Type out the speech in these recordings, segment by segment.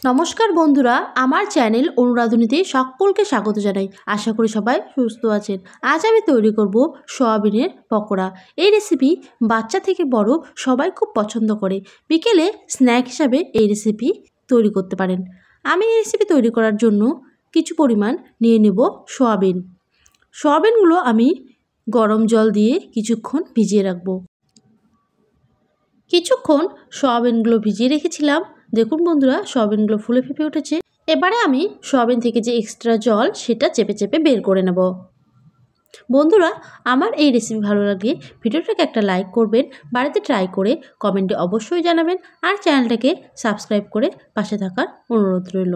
নমস্কার বন্ধুরা, আমার চ্যানেল অনুরাধুনীতে সকলকে স্বাগত জানাই। আশা করি সবাই সুস্থ আছেন। আজ আমি তৈরি করব সয়াবিনের পকোড়া। এই রেসিপি বাচ্চা থেকে বড় সবাই খুব পছন্দ করে। বিকেলে স্ন্যাক হিসাবে এই রেসিপি তৈরি করতে পারেন। আমি এই রেসিপি তৈরি করার জন্য কিছু পরিমাণ নিয়ে নেব সয়াবিন। সয়াবিনগুলো আমি গরম জল দিয়ে কিছুক্ষণ ভিজিয়ে রাখব। কিছুক্ষণ সয়াবিনগুলো ভিজিয়ে রেখেছিলাম। দেখুন বন্ধুরা, সয়াবিনগুলো ফুলে ফেঁপে উঠেছে। এবারে আমি সয়াবিন থেকে যে এক্সট্রা জল সেটা চেপে চেপে বের করে নেব। বন্ধুরা, আমার এই রেসিপি ভালো লাগলে ভিডিওটাকে একটা লাইক করবেন, বাড়িতে ট্রাই করে কমেন্টে অবশ্যই জানাবেন, আর চ্যানেলটাকে সাবস্ক্রাইব করে পাশে থাকার অনুরোধ রইল।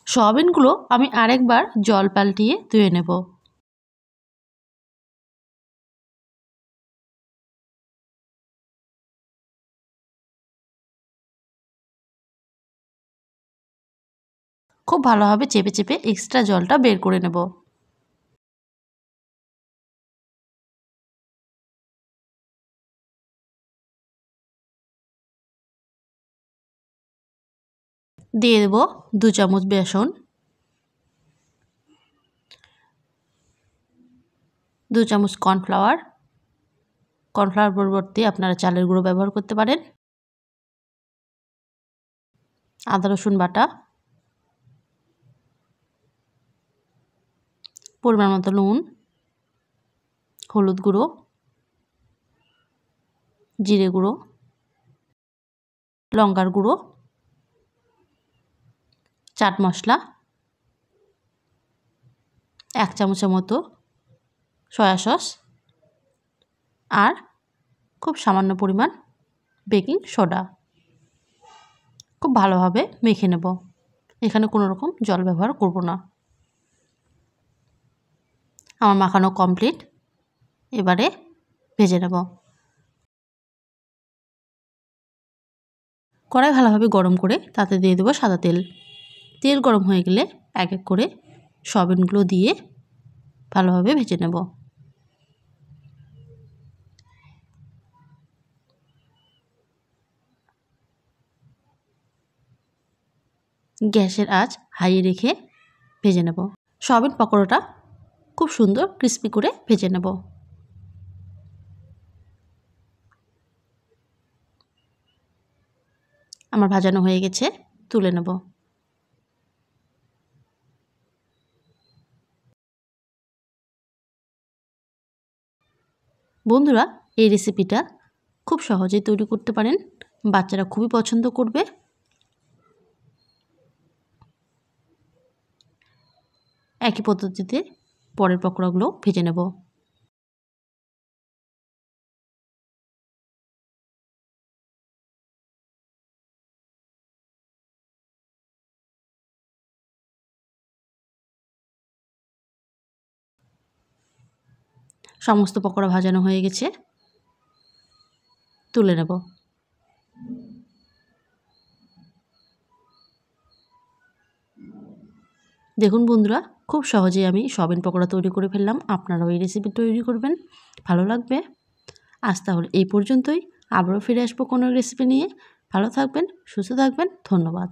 সয়াবিনগুলো আমি আরেকবার জল পাল্টিয়ে ধুয়ে নেব। খুব ভালোভাবে চেপে চেপে এক্সট্রা জলটা বের করে নেব। দিয়ে দেব 2 চামচ বেসন, 2 চামচ কর্নফ্লাওয়ার। কর্নফ্লাওয়ার পরিবর্তে আপনারা চালের গুঁড়ো ব্যবহার করতে পারেন। আদা রসুন বাটা, পরিমাণ মতো নুন, হলুদ গুঁড়ো, জিরে গুঁড়ো, লঙ্কার গুঁড়ো, চাট মশলা, 1 চামচের মতো সয়া সস, আর খুব সামান্য পরিমাণ বেকিং সোডা। খুব ভালোভাবে মেখে নেব। এখানে কোনো রকম জল ব্যবহার করব না। আমার মাখানো কমপ্লিট। এবারে ভেজে নেব। কড়াই ভালোভাবে গরম করে তাতে দিয়ে দেবো সাদা তেল। তেল গরম হয়ে গেলে এক এক করে সয়াবিনগুলো দিয়ে ভালোভাবে ভেজে নেব। গ্যাসের আঁচ হাইয়ে রেখে ভেজে নেব। সয়াবিন পকোড়াটা খুব সুন্দর ক্রিস্পি করে ভেজে নেব। আমার ভাজানো হয়ে গেছে, তুলে নেব। বন্ধুরা, এই রেসিপিটা খুব সহজেই তৈরি করতে পারেন। বাচ্চারা খুবই পছন্দ করবে। একই পদ্ধতিতে পরের পকোড়াগুলো ভেজে নেব। সমস্ত পকোড়া ভাজানো হয়ে গেছে, তুলে নেব। দেখুন বন্ধুরা, খুব সহজেই আমি সয়াবিন পকোড়া তৈরি করে ফেললাম। আপনারাও এই রেসিপি তৈরি করবেন, ভালো লাগবে। আজ তাহলে এই পর্যন্তই। আবারও ফিরে আসবো কোনো রেসিপি নিয়ে। ভালো থাকবেন, সুস্থ থাকবেন। ধন্যবাদ।